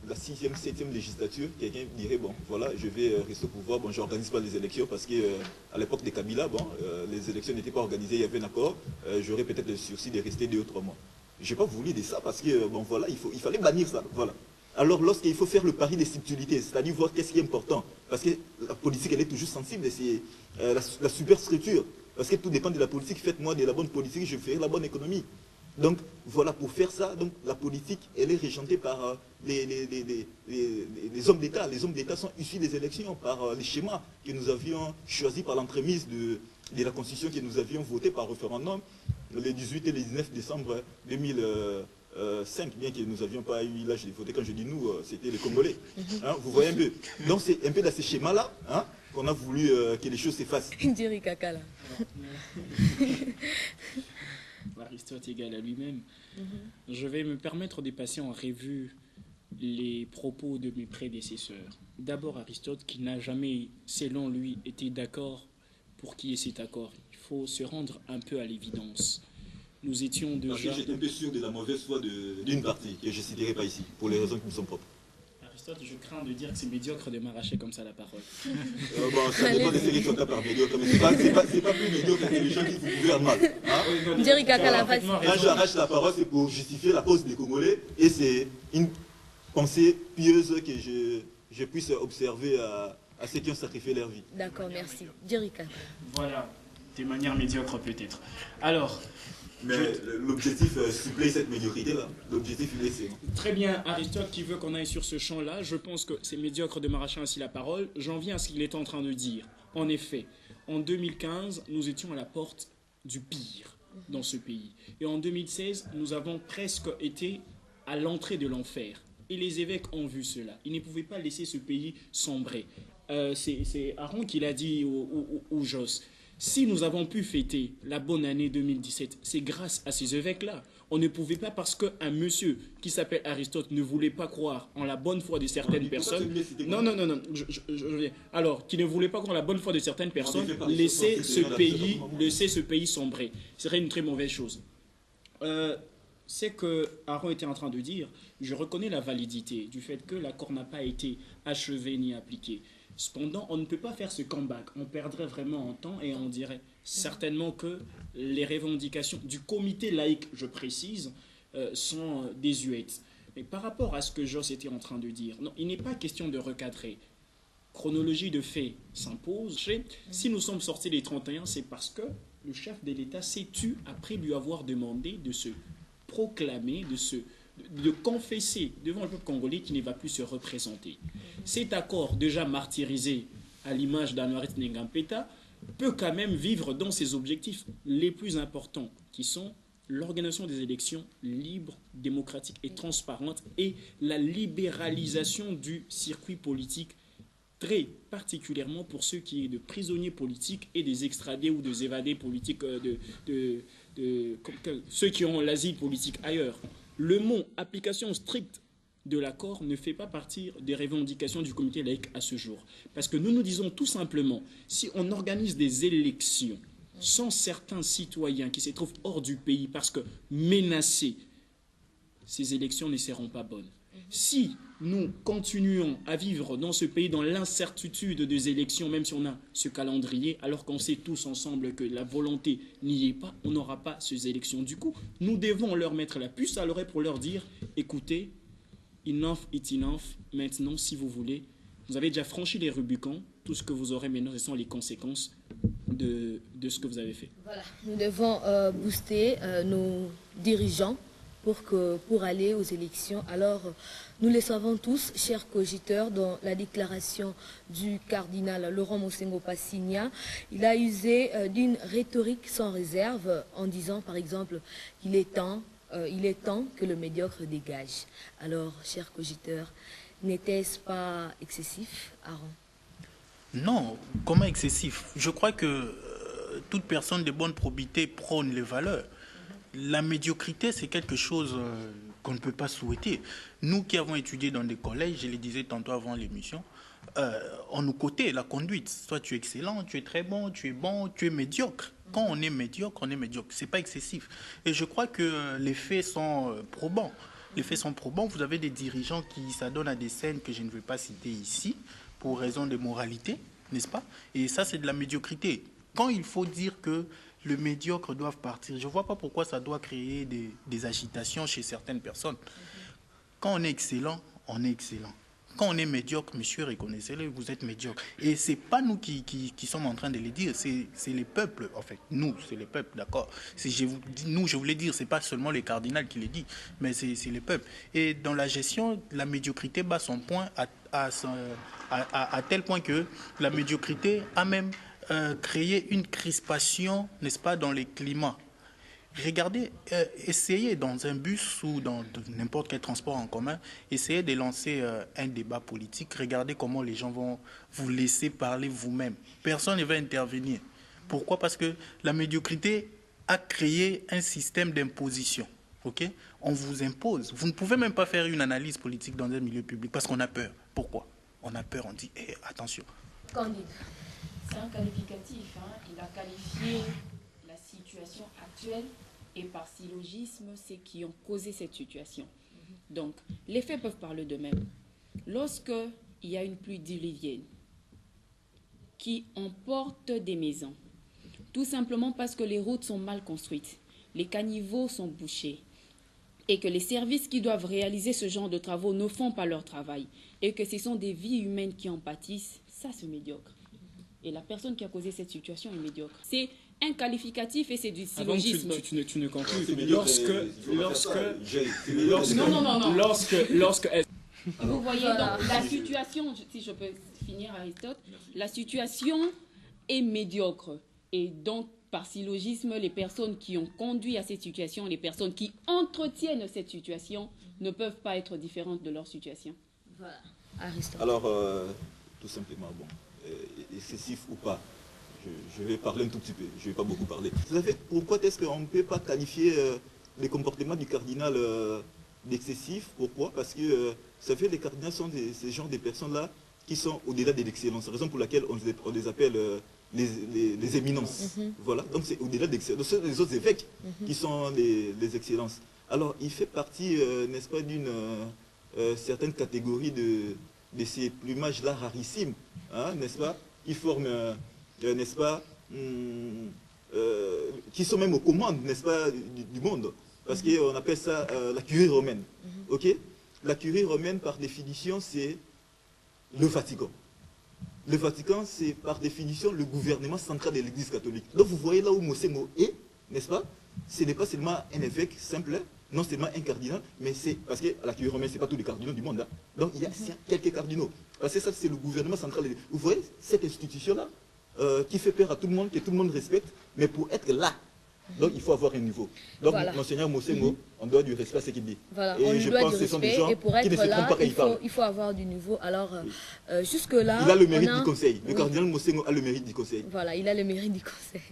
la 6e, 7e législature, quelqu'un dirait, bon, voilà, je vais rester au pouvoir, bon, je n'organise pas les élections, parce qu'à l'époque de Kabila, bon, les élections n'étaient pas organisées, il y avait un accord, j'aurais peut-être le sursis de rester 2 ou 3 mois. Je n'ai pas voulu de ça, parce que, bon, voilà, il fallait bannir ça, voilà. Alors, lorsqu'il faut faire le pari des subtilités, c'est-à-dire voir qu'est-ce qui est important, parce que la politique, elle est toujours sensible, c'est la superstructure, parce que tout dépend de la politique. Faites-moi de la bonne politique, je ferai la bonne économie. Donc, voilà, pour faire ça, donc, la politique, elle est régentée par les hommes d'État. Les hommes d'État sont issus des élections par les schémas que nous avions choisis par l'entremise de la Constitution que nous avions votée par référendum le 18 et le 19 décembre 2005, bien que nous n'avions pas eu l'âge de voter. Quand je dis nous, c'était les Congolais. Hein, vous voyez un peu. Donc, c'est un peu dans ces schémas-là, hein, qu'on a voulu que les choses s'effacent. Jerry Kaka, là. Aristote égal à lui-même. Je vais me permettre de passer en revue les propos de mes prédécesseurs. D'abord Aristote, qui n'a jamais, selon lui, été d'accord pour qu'il y ait cet accord. Il faut se rendre un peu à l'évidence. Nous étions déjà... Parce que j'étais un peu sûr de la mauvaise foi d'une partie, que je ne citerai pas ici, pour les raisons qui me sont propres. Aristote, je crains de dire que c'est médiocre de m'arracher comme ça la parole. Bon, ça dépend de ce que tu entends par médiocre, mais c'est pas plus médiocre que les gens qui vous gouvernent mal. Hein? Jerry Kaka, la face. Quand j'arrache la parole, c'est pour justifier la cause des Congolais, et c'est une pensée pieuse que je puisse observer à ceux qui ont sacrifié leur vie. D'accord, merci. Jerry Kaka. Voilà, de manière médiocre peut-être. Alors... Mais l'objectif supplée cette médiocrité-là. L'objectif, il est c'est... Très bien, Aristote qui veut qu'on aille sur ce champ-là. Je pense que c'est médiocre de m'arracher ainsi la parole. J'en viens à ce qu'il est en train de dire. En effet, en 2015, nous étions à la porte du pire dans ce pays. Et en 2016, nous avons presque été à l'entrée de l'enfer. Et les évêques ont vu cela. Ils ne pouvaient pas laisser ce pays sombrer. C'est Aaron qui l'a dit au Jos. Si nous avons pu fêter la bonne année 2017, c'est grâce à ces évêques-là. On ne pouvait pas, parce qu'un monsieur qui s'appelle Aristote ne voulait pas croire en la bonne foi de certaines personnes. Non. Alors, qui ne voulait pas croire en la bonne foi de certaines personnes, laisser ce pays sombrer. Ce serait une très mauvaise chose. C'est que Aaron était en train de dire, je reconnais la validité du fait que l'accord n'a pas été achevé ni appliqué. Cependant, on ne peut pas faire ce comeback. On perdrait vraiment en temps et on dirait certainement que les revendications du comité laïque, je précise, sont désuètes. Mais par rapport à ce que Jos était en train de dire, non, il n'est pas question de recadrer. Chronologie de fait s'impose. Si nous sommes sortis les 31, c'est parce que le chef de l'État s'est tu après lui avoir demandé de se proclamer, de confesser devant le peuple congolais qui ne va plus se représenter. Cet accord, déjà martyrisé à l'image d'Anouarit Nengampeta, peut quand même vivre dans ses objectifs les plus importants, qui sont l'organisation des élections libres, démocratiques et transparentes et la libéralisation du circuit politique, très particulièrement pour ceux qui sont de prisonniers politiques et des extradés ou des évadés politiques, ceux qui ont l'asile politique ailleurs. Le mot application stricte de l'accord ne fait pas partie des revendications du comité laïque à ce jour. Parce que nous nous disons tout simplement, si on organise des élections sans certains citoyens qui se trouvent hors du pays parce que menacés, ces élections ne seront pas bonnes. Si nous continuons à vivre dans ce pays dans l'incertitude des élections, même si on a ce calendrier, alors qu'on sait tous ensemble que la volonté n'y est pas, on n'aura pas ces élections. Du coup, nous devons leur mettre la puce à l'oreille pour leur dire, écoutez, enough is enough, maintenant, si vous voulez, vous avez déjà franchi les Rubicons, tout ce que vous aurez maintenant, ce sont les conséquences de ce que vous avez fait. Voilà, nous devons booster nos dirigeants pour aller aux élections. Alors, nous le savons tous, chers cogiteurs, dans la déclaration du cardinal Laurent Mosengo Passigna, il a usé d'une rhétorique sans réserve en disant, par exemple, qu'il est temps que le médiocre dégage. Alors, chers cogiteurs, n'était-ce pas excessif, Aaron? Non, comment excessif? Je crois que toute personne de bonne probité prône les valeurs. La médiocrité, c'est quelque chose qu'on ne peut pas souhaiter. Nous qui avons étudié dans des collèges, je le disais tantôt avant l'émission, on nous cotait la conduite. Soit tu es excellent, tu es très bon, tu es médiocre. Quand on est médiocre, on est médiocre. C'est pas excessif. Et je crois que les faits sont probants. Les faits sont probants. Vous avez des dirigeants qui s'adonnent à des scènes que je ne vais pas citer ici, pour raison de moralité, n'est-ce pas? Et ça, c'est de la médiocrité. Quand il faut dire que le médiocre doit partir, je ne vois pas pourquoi ça doit créer des agitations chez certaines personnes. Quand on est excellent, on est excellent. Quand on est médiocre, monsieur, reconnaissez-le, vous êtes médiocre. Et ce n'est pas nous qui sommes en train de le dire, c'est les peuples, en fait. Nous, c'est les peuples, d'accord. Nous, je voulais dire, ce n'est pas seulement les cardinals qui le disent, mais c'est les peuples. Et dans la gestion, la médiocrité bat son point à tel point que la médiocrité a même créé une crispation, n'est-ce pas, dans les climats. Regardez, essayez dans un bus ou dans n'importe quel transport en commun, essayez de lancer un débat politique. Regardez comment les gens vont vous laisser parler vous-même. Personne ne va intervenir. Pourquoi? Parce que la médiocrité a créé un système d'imposition. Okay? On vous impose. Vous ne pouvez même pas faire une analyse politique dans un milieu public parce qu'on a peur. Pourquoi? On a peur, on dit attention. Candide. C'est un qualificatif. Il a qualifié la situation actuelle et par syllogisme, c'est qui ont causé cette situation. Donc, les faits peuvent parler d'eux-mêmes. Lorsque il y a une pluie diluvienne qui emporte des maisons, tout simplement parce que les routes sont mal construites, les caniveaux sont bouchés, et que les services qui doivent réaliser ce genre de travaux ne font pas leur travail, et que ce sont des vies humaines qui en pâtissent, ça c'est médiocre. Et la personne qui a causé cette situation est médiocre. C'est un qualificatif et c'est du syllogisme. Avant que tu ne conclues, lorsque vous voyez, donc, la situation, si je peux finir Aristote, la situation est médiocre. Et donc, par syllogisme, les personnes qui ont conduit à cette situation, les personnes qui entretiennent cette situation, ne peuvent pas être différentes de leur situation. Voilà, Aristote. Alors, tout simplement, bon, excessif ou pas, je vais parler un tout petit peu, je ne vais pas beaucoup parler. Vous savez, pourquoi est-ce qu'on ne peut pas qualifier les comportements du cardinal d'excessif? Pourquoi? Parce que, vous savez, les cardinals sont ces genres de personnes-là qui sont au-delà de l'excellence. C'est la raison pour laquelle on les appelle les éminences. Voilà, donc c'est au-delà de l'excellence. Ce sont les autres évêques qui sont les excellences. Alors, il fait partie, n'est-ce pas, d'une certaine catégorie de ces plumages-là rarissimes, hein, n'est-ce pas, qui forment, n'est-ce pas, qui sont même aux commandes, n'est-ce pas, du monde. Parce qu'on appelle ça la curie romaine. Ok? La curie romaine, par définition, c'est le Vatican. Le Vatican, c'est par définition le gouvernement central de l'Église catholique. Donc vous voyez là où Monseigneur est, n'est-ce pas? Ce n'est pas seulement un évêque simple, non seulement un cardinal, mais c'est parce que la curie romaine, ce n'est pas tous les cardinaux du monde. Hein. Donc il y a quelques cardinaux. Parce que ça, c'est le gouvernement central. Vous voyez cette institution-là qui fait peur à tout le monde, que tout le monde respecte, mais pour être là, donc il faut avoir un niveau. Donc voilà. Monseigneur Mossengo, on doit du respect à ce qu'il dit. Voilà, et on je doit pense du que ce sont des respect, gens et pour être qui ne se là, trompent pas quand il faut avoir du niveau. Alors, oui. jusque-là... Il a le mérite du conseil. Le cardinal Mossengo a le mérite du conseil. Voilà, il a le mérite du conseil.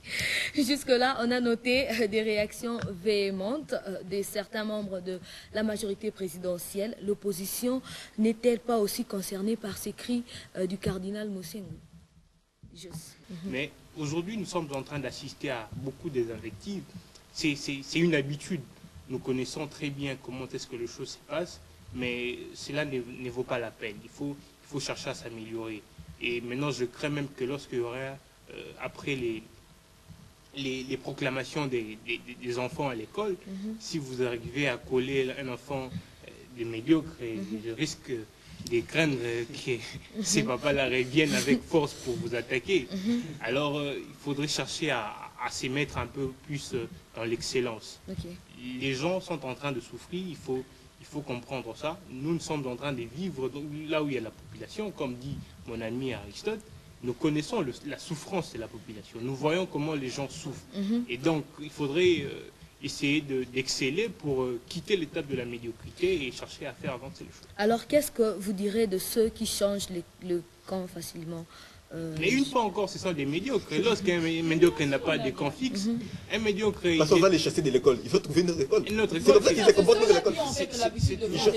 Jusque-là, on a noté des réactions véhémentes de certains membres de la majorité présidentielle. L'opposition n'est-elle pas aussi concernée par ces cris du cardinal Mossengo? Mais aujourd'hui, nous sommes en train d'assister à beaucoup des invectives. C'est une habitude. Nous connaissons très bien comment est-ce que les choses se passent, mais cela ne vaut pas la peine. Il faut chercher à s'améliorer. Et maintenant, je crains même que lorsqu'il y aura, après les proclamations des enfants à l'école, si vous arrivez à coller un enfant de médiocre, je risque de craindre que ces papas-là reviennent avec force pour vous attaquer. Alors, il faudrait chercher à se mettre un peu plus dans l'excellence. Les gens sont en train de souffrir, il faut comprendre ça. Nous sommes en train de vivre là où il y a la population, comme dit mon ami Aristote. Nous connaissons la souffrance de la population. Nous voyons comment les gens souffrent. Et donc, il faudrait essayer d'exceller pour quitter l'étape de la médiocrité et chercher à faire avancer les choses. Alors, qu'est-ce que vous direz de ceux qui changent le camp facilement? Mais une fois encore, ce sont des médiocres. Lorsqu'un médiocre n'a pas de camp fixe, un médiocre... Parce qu'on va les chasser de l'école. Il faut trouver une autre école. Une autre C'est école, comme ça qu'ils se comportent de l'école. c'est-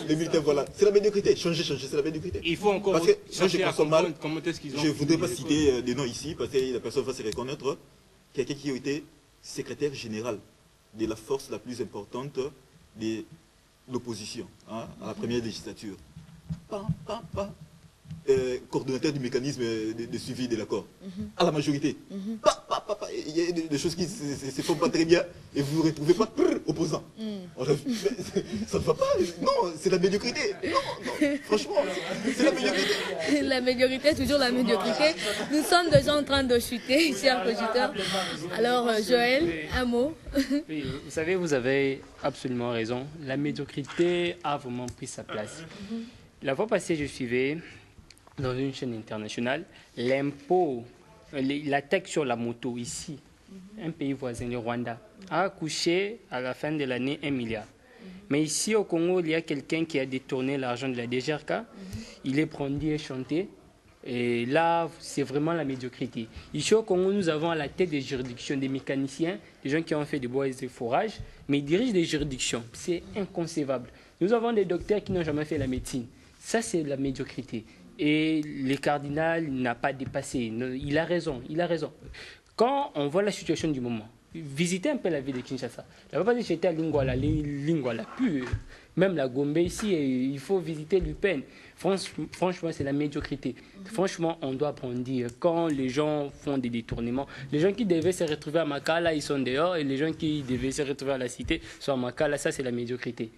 Les militaires, voilà. C'est la médiocrité. Changer, c'est la médiocrité. Il faut encore Parce que moi, je chercher à consomme mal. comprendre comment est-ce qu'ils ont... Je ne voudrais pas fini citer des noms ici, parce que la personne va se reconnaître. Quelqu'un qui a été secrétaire général de la force la plus importante de l'opposition à la première législature. Coordonnateur du mécanisme de suivi de l'accord. À la majorité. Il y a des choses qui ne se font pas très bien et vous ne retrouvez pas opposant. Ça ne va pas. Non, c'est la médiocrité. Non, franchement, c'est la médiocrité. La médiocrité, toujours la médiocrité. Nous sommes déjà en train de chuter, chers auditeurs. Alors, Joël, un mot. Oui, vous savez, vous avez absolument raison. La médiocrité a vraiment pris sa place. La fois passée, je suivais dans une chaîne internationale l'impôt, la taxe sur la moto ici, un pays voisin, le Rwanda, a accouché à la fin de l'année 1 milliard. Mais ici au Congo, il y a quelqu'un qui a détourné l'argent de la DGRK, il est brandi et chanté. Et là, c'est vraiment la médiocrité. Ici au Congo, nous avons à la tête des juridictions des mécaniciens, des gens qui ont fait des bois et des forages, mais ils dirigent des juridictions. C'est inconcevable. Nous avons des docteurs qui n'ont jamais fait la médecine. Ça, c'est la médiocrité. Et le cardinal n'a pas dépassé. Il a raison, il a raison. Quand on voit la situation du moment, visitez un peu la ville de Kinshasa. La fois j'étais à Lingwala pure. Même la Gombe ici, il faut visiter l'UPEN. Franchement, c'est la médiocrité. Franchement, on doit brandir. Quand les gens font des détournements, les gens qui devaient se retrouver à Makala, ils sont dehors, et les gens qui devaient se retrouver à la cité sont à Makala. Ça, c'est la médiocrité.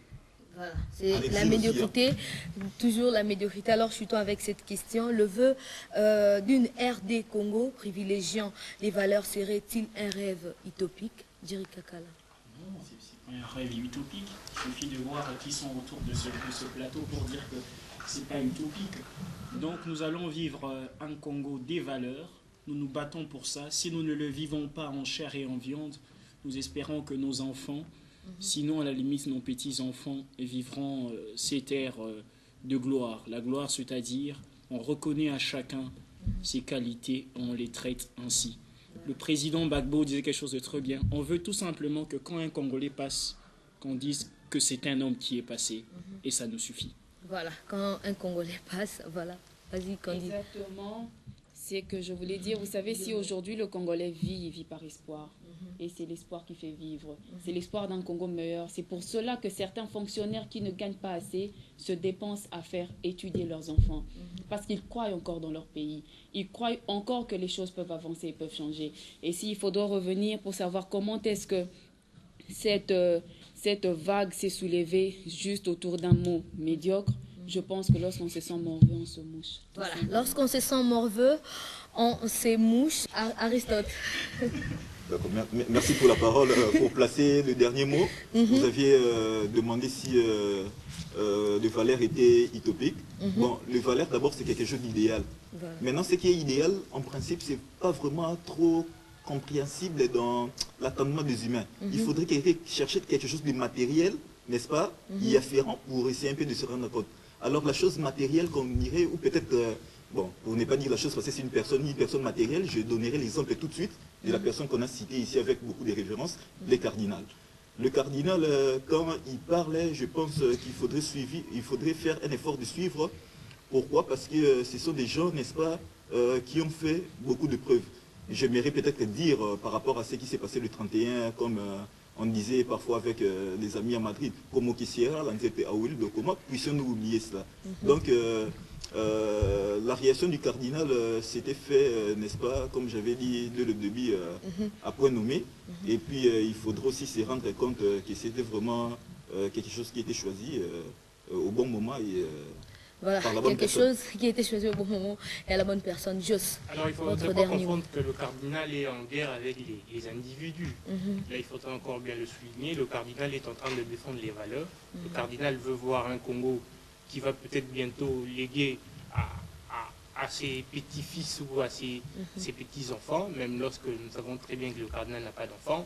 Voilà, c'est la médiocrité, toujours la médiocrité. Alors, chutons avec cette question. Le vœu d'une RD Congo privilégiant les valeurs serait-il un rêve utopique? Diri Kakala. Non, c'est pas un rêve utopique. Il suffit de voir qui sont autour de ce plateau pour dire que c'est pas utopique. Donc, nous allons vivre un Congo des valeurs. Nous nous battons pour ça. Si nous ne le vivons pas en chair et en viande, nous espérons que nos enfants, sinon, à la limite, nos petits-enfants vivront ces terres de gloire. La gloire, c'est-à-dire, on reconnaît à chacun ses qualités, on les traite ainsi. Le président Gbagbo disait quelque chose de très bien. On veut tout simplement que quand un Congolais passe, qu'on dise que c'est un homme qui est passé, et ça nous suffit. Voilà, quand un Congolais passe, voilà. Vas-y, Candy. Exactement. C'est que je voulais dire, vous savez, si aujourd'hui le Congolais vit, il vit par espoir. Et c'est l'espoir qui fait vivre. C'est l'espoir d'un Congo meilleur. C'est pour cela que certains fonctionnaires qui ne gagnent pas assez se dépensent à faire étudier leurs enfants. Parce qu'ils croient encore dans leur pays. Ils croient encore que les choses peuvent avancer et peuvent changer. Et s'il faudra revenir pour savoir comment est-ce que cette vague s'est soulevée juste autour d'un mot médiocre, je pense que lorsqu'on se sent morveux, on se mouche. Voilà, lorsqu'on se sent morveux, on se mouche. Aristote. Merci pour la parole. Pour placer le dernier mot, vous aviez demandé si le Valère était utopique. Bon, le Valère, d'abord, c'est quelque chose d'idéal. Voilà. Maintenant, ce qui est idéal, en principe, c'est pas vraiment trop compréhensible dans l'attendement des humains. Il faudrait chercher quelque chose de matériel, n'est-ce pas, y afférent pour essayer un peu de se rendre compte. Alors, la chose matérielle qu'on irait, ou peut-être... bon, pour ne pas dire la chose parce que c'est une personne matérielle, je donnerai l'exemple tout de suite de la personne qu'on a citée ici avec beaucoup de références, le cardinal. Le cardinal, quand il parlait, je pense qu'il faudrait faire un effort de suivre. Pourquoi? Parce que ce sont des gens, n'est-ce pas, qui ont fait beaucoup de preuves. J'aimerais peut-être dire par rapport à ce qui s'est passé le 31, comme on disait parfois avec les amis à Madrid, como quisiera, l'antepe aouil de comment, puissions-nous oublier cela. Donc, la réaction du cardinal s'était fait, n'est-ce pas, comme j'avais dit dès le début, à point nommé. Et puis, il faudra aussi se rendre compte que c'était vraiment quelque chose qui était choisi au bon moment et voilà, par la bonne chose qui a été choisi au bon moment et à la bonne personne. Jos. Alors, il ne faudrait pas confondre que le cardinal est en guerre avec les individus. Là, il faudrait encore bien le souligner. Le cardinal est en train de défendre les valeurs. Le cardinal veut voir un Congo qui va peut-être bientôt léguer à ses petits-fils ou à ses petits-enfants, même lorsque nous savons très bien que le cardinal n'a pas d'enfants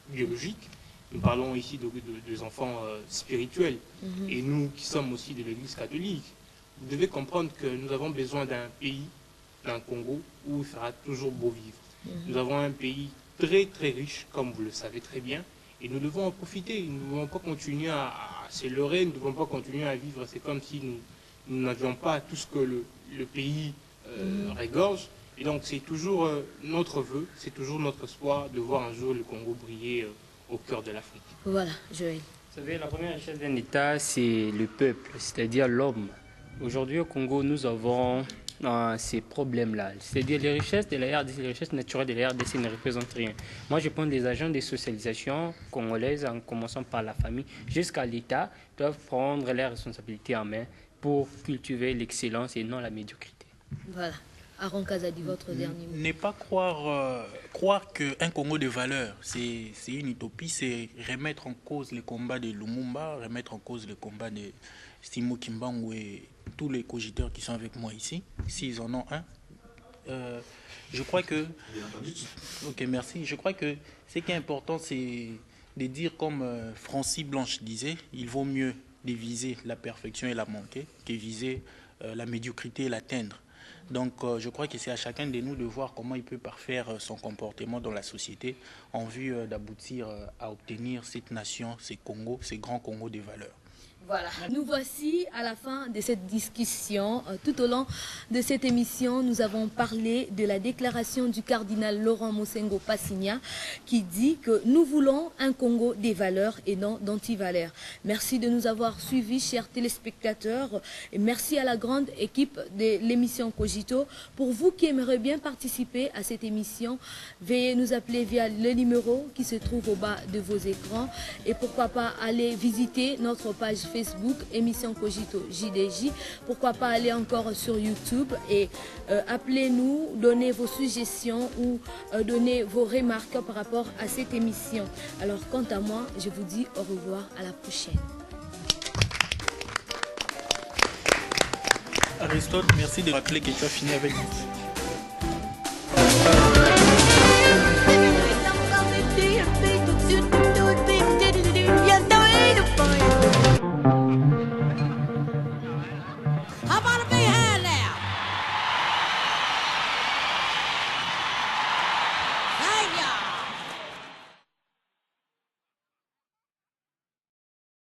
biologiques. Nous parlons ici de enfants spirituels. Et nous qui sommes aussi de l'Église catholique, vous devez comprendre que nous avons besoin d'un pays d'un Congo où il fera toujours beau vivre. Nous avons un pays très très riche, comme vous le savez très bien, et nous devons en profiter. Nous ne devons pas continuer à se leurrer, nous ne devons pas continuer à vivre. C'est comme si nous n'avions pas tout ce que le pays régorge. Et donc c'est toujours notre vœu, c'est toujours notre espoir de voir un jour le Congo briller au cœur de l'Afrique. Voilà, Joël. Vous savez, la première richesse d'un État, c'est le peuple, c'est-à-dire l'homme. Aujourd'hui au Congo, nous avons ces problèmes-là. C'est-à-dire les richesses de la RDC, les richesses naturelles de la RDC ne représentent rien. Moi, je pense que les agents de socialisation congolaises, en commençant par la famille jusqu'à l'État, doivent prendre leurs responsabilités en main pour cultiver l'excellence et non la médiocrité. Voilà. Aaron Kazadi, votre dernier mot. Ne pas croire qu'un Congo de valeurs, c'est une utopie, c'est remettre en cause les combats de Lumumba, remettre en cause les combats de Simo Kimbangu et tous les cogiteurs qui sont avec moi ici, s'ils en ont un. Je crois que... Ok, merci. Je crois que ce qui est important, c'est de dire comme Francis Blanche disait, il vaut mieux viser la perfection et la manquer que viser la médiocrité et l'atteindre. Donc je crois que c'est à chacun de nous de voir comment il peut parfaire son comportement dans la société en vue d'aboutir à obtenir cette nation, ces Congos, ces grands Congos des valeurs. Voilà, nous voici à la fin de cette discussion. Tout au long de cette émission, nous avons parlé de la déclaration du cardinal Laurent Mosengo Passigna qui dit que nous voulons un Congo des valeurs et non d'antivaleurs. Merci de nous avoir suivis, chers téléspectateurs, et merci à la grande équipe de l'émission Cogito. Pour vous qui aimeriez bien participer à cette émission, veuillez nous appeler via le numéro qui se trouve au bas de vos écrans et pourquoi pas aller visiter notre page Facebook, émission Cogito JDJ. Pourquoi pas aller encore sur YouTube et appelez-nous, donnez vos suggestions ou donnez vos remarques par rapport à cette émission. Alors quant à moi, je vous dis au revoir, à la prochaine. Aristote, merci de rappeler que tu as fini avec nous.